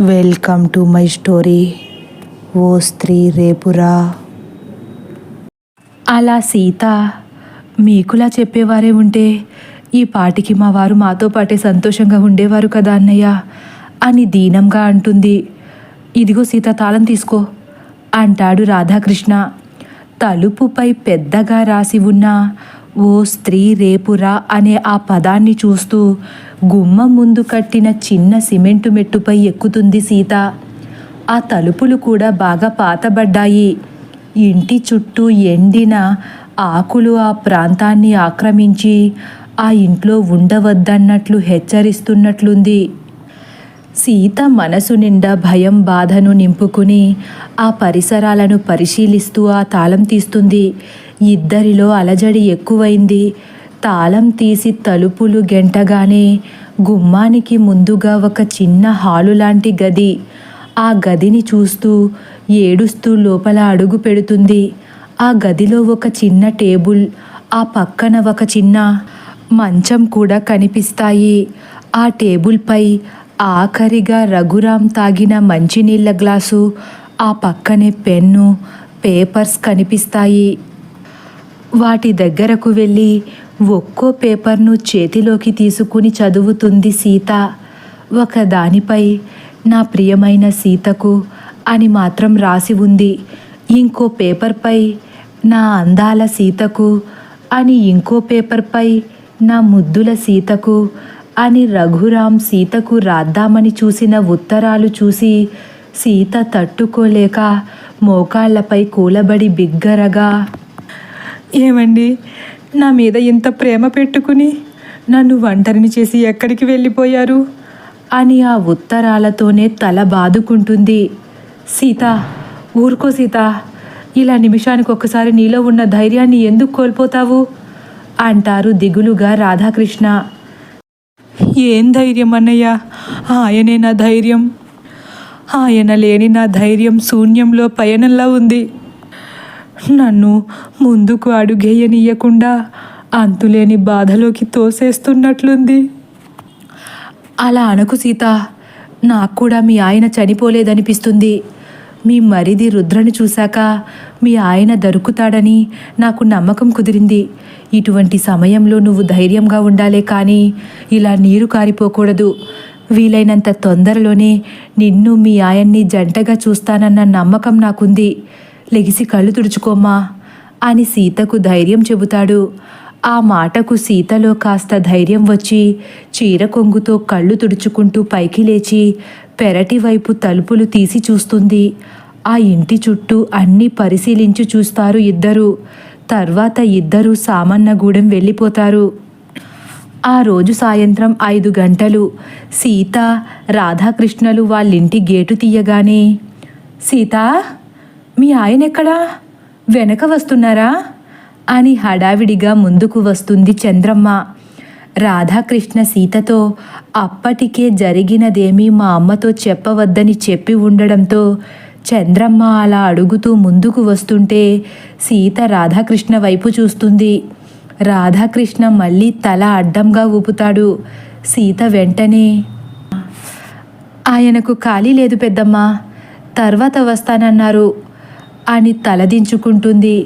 Welcome to my story. ఓ స్త్రీ రేపురా. అలా సీత మీకులా చెప్పేవారే ఉంటే ఈ పాటికి మా వారు మాతో పాటే సంతోషంగా ఉండేవారు కదా అన్నయ్య అని దీనంగా అంటుంది. ఇదిగో సీత, తాళం తీసుకో అంటాడు రాధాకృష్ణ. తలుపుపై పెద్దగా రాసి ఉన్న ఓ స్త్రీ రేపురా అనే ఆ పదాన్ని చూస్తూ గుమ్మం ముందు కట్టిన చిన్న సిమెంటు మెట్టుపై ఎక్కుతుంది సీత. ఆ తలుపులు కూడా బాగా పాతబడ్డాయి. ఇంటి చుట్టూ ఎండిన ఆకులు ఆ ప్రాంతాన్ని ఆక్రమించి ఆ ఇంట్లో ఉండవద్దన్నట్లు హెచ్చరిస్తున్నట్లుంది. సీత మనసు నిండా భయం బాధను నింపుకుని ఆ పరిసరాలను పరిశీలిస్తూ ఆ తాళం తీస్తుంది. ఇద్దరిలో అలజడి ఎక్కువైంది. తాళం తీసి తలుపులు గెంటగానే గుమ్మానికి ముందుగా ఒక చిన్న హాలు లాంటి గది. ఆ గదిని చూస్తూ ఏడుస్తూ లోపల అడుగు పెడుతుంది. ఆ గదిలో ఒక చిన్న టేబుల్, ఆ పక్కన ఒక చిన్న మంచం కూడా కనిపిస్తాయి. ఆ టేబుల్పై ఆఖరిగా రఘురాం తాగిన మంచినీళ్ళ గ్లాసు, ఆ పక్కనే పెన్ను, పేపర్స్ కనిపిస్తాయి. వాటి దగ్గరకు వెళ్ళి ఒక్కో పేపర్ను చేతిలోకి తీసుకుని చదువుతుంది సీత. ఒకదానిపై నా ప్రియమైన సీతకు అని మాత్రం రాసి ఉంది. ఇంకో పేపర్పై నా అందాల సీతకు అని, ఇంకో పేపర్పై నా ముద్దుల సీతకు అని రఘురాం సీతకు రాద్దామని చూసిన ఉత్తరాలు చూసి సీత తట్టుకోలేక మోకాళ్లపై కూలబడి బిగ్గరగా, ఏమండి, నా మీద ఇంత ప్రేమ పెట్టుకుని నన్ను ఒంటరిని చేసి ఎక్కడికి వెళ్ళిపోయారు అని ఆ ఉత్తరాలతోనే తల బాదుకుంటుంది. సీత, ఊరుకో సీత, ఇలా నిమిషానికి ఒక్కసారి నీలో ఉన్న ధైర్యాన్ని ఎందుకు కోల్పోతావు అంటారు దిగులుగా రాధాకృష్ణ. ఏం ధైర్యం అన్నయ్య, ఆయనే నా ధైర్యం. ఆయన లేని నా ధైర్యం శూన్యంలో పయనంలా ఉంది. నన్ను ముందుకు అడుగేయనీయకుండా అంతులేని బాధలోకి తోసేస్తున్నట్లుంది. అలా అనకు సీత, నాకు కూడా మీ ఆయన చనిపోలేదనిపిస్తుంది. మీ మరిది రుద్రను చూశాక మీ ఆయన దొరుకుతాడని నాకు నమ్మకం కుదిరింది. ఇటువంటి సమయంలో నువ్వు ధైర్యంగా ఉండాలే కానీ ఇలా నీరు కారిపోకూడదు. వీలైనంత తొందరలోనే నిన్ను మీ ఆయన్ని జంటగా చూస్తానన్న నమ్మకం నాకుంది. లెగిసి కళ్ళు తుడుచుకోమ్మా అని సీతకు ధైర్యం చెబుతాడు. ఆ మాటకు సీతలో కాస్త ధైర్యం వచ్చి చీర కొంగుతో కళ్ళు తుడుచుకుంటూ పైకి లేచి పెరటి వైపు తలుపులు తీసి చూస్తుంది. ఆ ఇంటి చుట్టూ అన్నీ పరిశీలించి చూస్తారు ఇద్దరు. తర్వాత ఇద్దరూ సామన్నగూడెం వెళ్ళిపోతారు. ఆ రోజు సాయంత్రం 5 గంటలు. సీత, రాధాకృష్ణలు వాళ్ళింటి గేటు తీయగానే, సీతా, మీ ఆయన ఎక్కడా? వెనక వస్తున్నారా అని హడావిడిగా ముందుకు వస్తుంది చంద్రమ్మ. రాధాకృష్ణ సీతతో అప్పటికే జరిగినదేమీ మా అమ్మతో చెప్పవద్దని చెప్పి ఉండడంతో చంద్రమ్మ అలా అడుగుతూ ముందుకు వస్తుంటే సీత రాధాకృష్ణ వైపు చూస్తుంది. రాధాకృష్ణ మళ్ళీ తల అడ్డంగా ఊపుతాడు. సీత వెంటనే, ఆయనకు ఖాళీ లేదు పెద్దమ్మ, తర్వాత వస్తానన్నారు అని తలదించుకుంటుంది.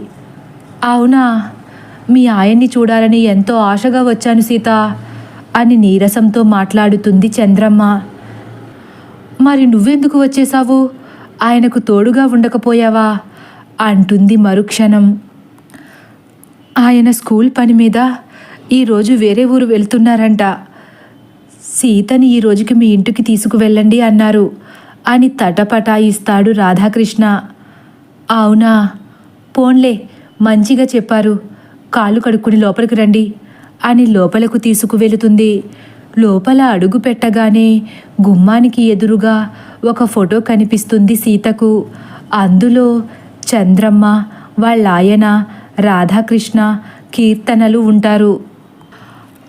అవునా, మీ ఆయన్ని చూడాలని ఎంతో ఆశగా వచ్చాను సీత అని నీరసంతో మాట్లాడుతుంది చంద్రమ్మ. మరి నువ్వెందుకు వచ్చేశావు? ఆయనకు తోడుగా ఉండకపోయావా అంటుంది మరుక్షణం. ఆయన స్కూల్ పని మీద ఈరోజు వేరే ఊరు వెళ్తున్నారంట. సీతని ఈ రోజుకి మీ ఇంటికి తీసుకువెళ్ళండి అన్నారు అని తటపటాయిస్తాడు రాధాకృష్ణ. అవునా, పోన్లే, మంచిగా చెప్పారు, కాళ్ళు కడుక్కుని లోపలికి రండి అని లోపలకు తీసుకువెళుతుంది. లోపల అడుగు పెట్టగానే గుమ్మానికి ఎదురుగా ఒక ఫోటో కనిపిస్తుంది సీతకు. అందులో చంద్రమ్మ, వాళ్ళాయన, రాధాకృష్ణ, కీర్తనలు ఉంటారు.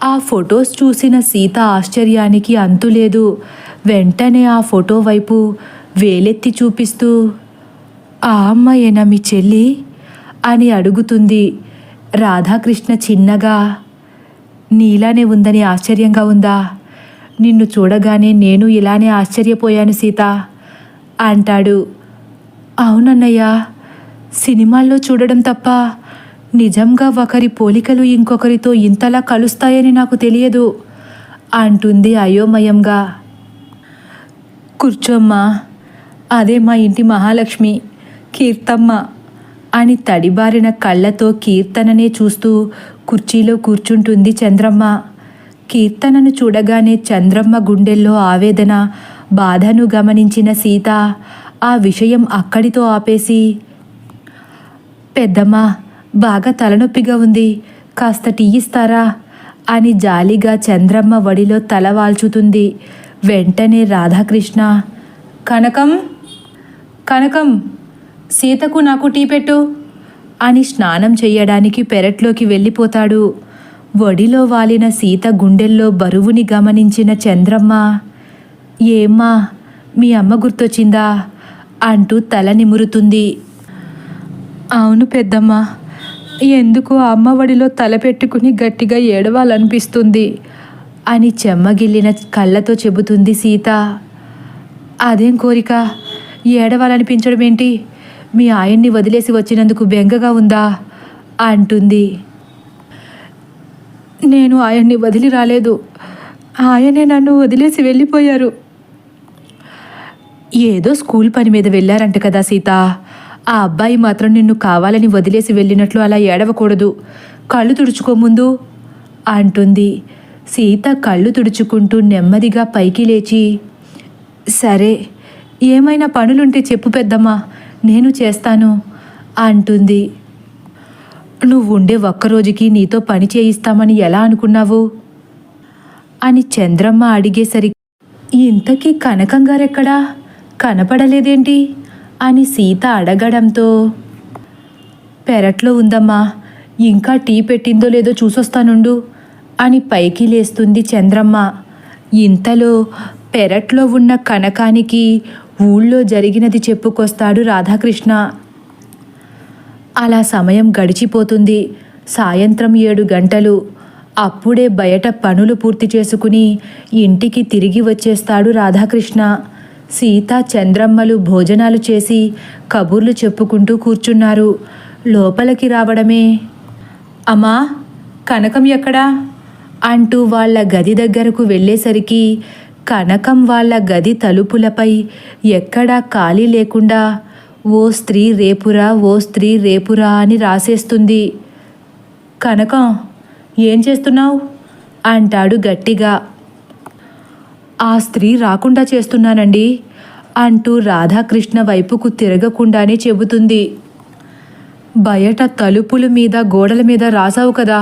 ఆ ఫొటోస్ చూసిన సీత ఆశ్చర్యానికి అంతులేదు. వెంటనే ఆ ఫోటో వైపు వేలెత్తి చూపిస్తూ, ఆ అమ్మాయేనా మీ చెల్లి అని అడుగుతుంది. రాధాకృష్ణ చిన్నగా, నీలానే ఉందని ఆశ్చర్యంగా ఉందా? నిన్ను చూడగానే నేను ఇలానే ఆశ్చర్యపోయాను సీత అంటాడు. అవునన్నయ్య, సినిమాల్లో చూడడం తప్ప నిజంగా ఒకరి పోలికలు ఇంకొకరితో ఇంతలా కలుస్తాయని నాకు తెలియదు అంటుంది అయోమయంగా. కూర్చోమ్మా, అదే మా ఇంటి మహాలక్ష్మి కీర్తమ్మ అని తడిబారిన కళ్ళతో కీర్తననే చూస్తూ కుర్చీలో కూర్చుంటుంది చంద్రమ్మ. కీర్తనను చూడగానే చంద్రమ్మ గుండెల్లో ఆవేదన, బాధను గమనించిన సీత ఆ విషయం అక్కడితో ఆపేసి, పెద్దమ్మ బాగా తలనొప్పిగా ఉంది, కాస్త టీ ఇస్తారా అని జాలిగా చంద్రమ్మ వడిలో తల వాల్చుతుంది. వెంటనే రాధాకృష్ణ, కనకం కనకం, సీతకు నాకు టీ పెట్టు అని స్నానం చెయ్యడానికి పెరట్లోకి వెళ్ళిపోతాడు. వడిలో వాలిన సీత గుండెల్లో బరువుని గమనించిన చంద్రమ్మ, ఏమ్మా మీ అమ్మ గుర్తొచ్చిందా అంటూ తల నిమురుతుంది. అవును పెద్దమ్మ, ఎందుకు అమ్మ వడిలో తల పెట్టుకుని గట్టిగా ఏడవాలనిపిస్తుంది అని చెమ్మగిల్లిన కళ్ళతో చెబుతుంది సీత. అదేం కోరిక, ఏడవాలనిపించడం ఏంటి? మీ ఆయన్ని వదిలేసి వచ్చినందుకు బెంగగా ఉందా అంటుంది. నేను ఆయన్ని వదిలి రాలేదు, ఆయనే నన్ను వదిలేసి వెళ్ళిపోయారు. ఏదో స్కూల్ పని మీద వెళ్ళారంట కదా సీత, ఆ అబ్బాయి మాత్రం నిన్ను కావాలని వదిలేసి వెళ్ళినట్లు అలా ఏడవకూడదు, కళ్ళు తుడుచుకో ముందు అంటుంది. సీత కళ్ళు తుడుచుకుంటూ నెమ్మదిగా పైకి లేచి, సరే ఏమైనా పనులుంటే చెప్పు పెద్దమ్మా, నేను చేస్తాను అంటుంది. నువ్వుండే ఒక్కరోజుకి నీతో పని చేయిస్తామని ఎలా అనుకున్నావు అని చంద్రమ్మ అడిగేసరికి, ఇంతకీ కనకం గారెక్కడా, కనపడలేదేంటి అని సీత అడగడంతో, పెరట్లో ఉందమ్మా, ఇంకా టీ పెట్టిందో లేదో చూసొస్తానుండు అని పైకి లేస్తుంది చంద్రమ్మ. ఇంతలో పెరట్లో ఉన్న కనకానికి ఊళ్ళో జరిగినది చెప్పుకొస్తాడు రాధాకృష్ణ. అలా సమయం గడిచిపోతుంది. సాయంత్రం 7 గంటలు. అప్పుడే బయట పనులు పూర్తి చేసుకుని ఇంటికి తిరిగి వచ్చేస్తాడు రాధాకృష్ణ. సీత చంద్రమ్మలు భోజనాలు చేసి కబుర్లు చెప్పుకుంటూ కూర్చున్నారు. లోపలికి రావడమే, అమ్మా కనకం ఎక్కడా అంటూ వాళ్ళ గది దగ్గరకు వెళ్ళేసరికి కనకం వాళ్ళ గది తలుపులపై ఎక్కడా ఖాళీ లేకుండా ఓ స్త్రీ రేపురా, ఓ స్త్రీ రేపురా అని రాసేస్తుంది. కనకం ఏం చేస్తున్నావు అంటాడు గట్టిగా. ఆ స్త్రీ రాకుండా చేస్తున్నానండి అంటూ రాధాకృష్ణ వైపుకు తిరగకుండానే చెబుతుంది. బయట తలుపుల మీద గోడల మీద రాసావు కదా,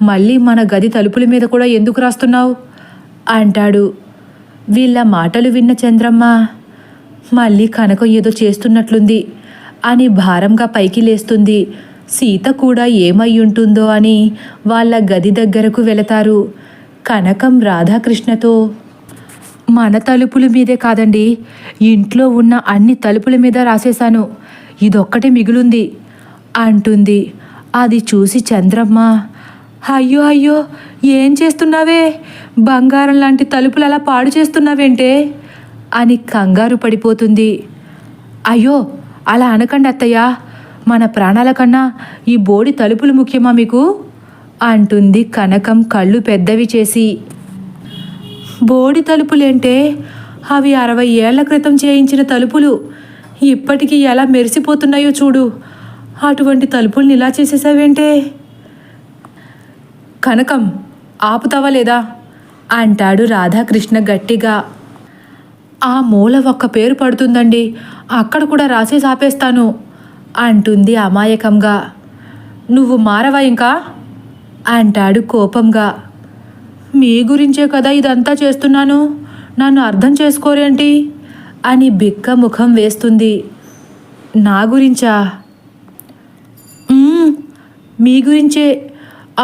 మళ్ళీ మన గది తలుపుల మీద కూడా ఎందుకు రాస్తున్నావు అంటాడు. వీళ్ళ మాటలు విన్న చంద్రమ్మ, మళ్ళీ కనకం ఏదో చేస్తున్నట్లుంది అని భారంగా పైకి లేస్తుంది. సీత కూడా ఏమై ఉంటుందో అని వాళ్ళ గది దగ్గరకు వెళతారు. కనకం రాధాకృష్ణతో, మన తలుపుల మీదే కాదండి, ఇంట్లో ఉన్న అన్ని తలుపుల మీద రాసేశాను, ఇదొక్కటే మిగులుంది అంటుంది. అది చూసి చంద్రమ్మ, అయ్యో అయ్యో ఏం చేస్తున్నావే, బంగారం లాంటి తలుపులు అలా పాడు చేస్తున్నావేంటే అని కంగారు పడిపోతుంది. అయ్యో అలా అనకండి అత్తయ్య, మన ప్రాణాల కన్నా ఈ బోడి తలుపులు ముఖ్యమా మీకు అంటుంది కనకం కళ్ళు పెద్దవి చేసి. బోడి తలుపులేంటే, అవి 60 ఏళ్ల క్రితం చేయించిన తలుపులు, ఇప్పటికీ ఎలా మెరిసిపోతున్నాయో చూడు, అటువంటి తలుపుల్ని ఇలా చేసేసావేంటే. కనకం ఆపుతావా లేదా అంటాడు రాధాకృష్ణ గట్టిగా. ఆ మూల ఒక్క పేరు పడుతుందండి, అక్కడ కూడా రాసేసి ఆపేస్తాను అంటుంది అమాయకంగా. నువ్వు మారవా ఇంకా అంటాడు కోపంగా. మీ గురించే కదా ఇదంతా చేస్తున్నాను, నన్ను అర్థం చేసుకోరేంటి అని బిక్క ముఖం వేస్తుంది. నా గురించా? మీ గురించే.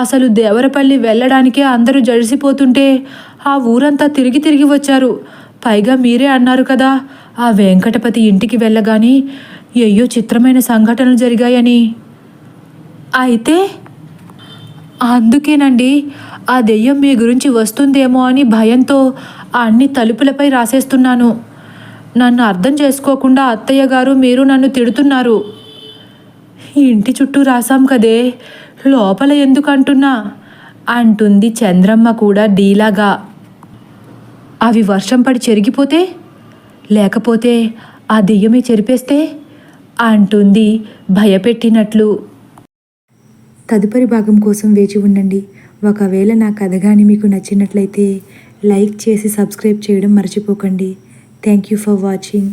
అసలు దేవరపల్లి వెళ్ళడానికే అందరూ జడిసిపోతుంటే ఆ ఊరంతా తిరిగి తిరిగి వచ్చారు. పైగా మీరే అన్నారు కదా, ఆ వెంకటపతి ఇంటికి వెళ్ళగాని అయ్యో చిత్రమైన సంఘటనలు జరిగాయని. అయితే అందుకేనండి, ఆ దెయ్యం మీ గురించి వస్తుందేమో అని భయంతో అన్ని తలుపులపై రాసేస్తున్నాను. నన్ను అర్థం చేసుకోకుండా అత్తయ్య గారు మీరు నన్ను తిడుతున్నారు. ఇంటి చుట్టూ రాసాం కదే, లోపల ఎందుకు అంటున్నా అంటుంది చంద్రమ్మ కూడా డీలాగా. అవి వర్షం పడి చెరిగిపోతే, లేకపోతే ఆ దెయ్యమే చెరిపేస్తే అంటుంది భయపెట్టినట్లు. తదుపరి భాగం కోసం వేచి ఉండండి. ఒకవేళ నా కథ కానీ మీకు నచ్చినట్లయితే లైక్ చేసి సబ్స్క్రైబ్ చేయడం మర్చిపోకండి. Thank you for watching.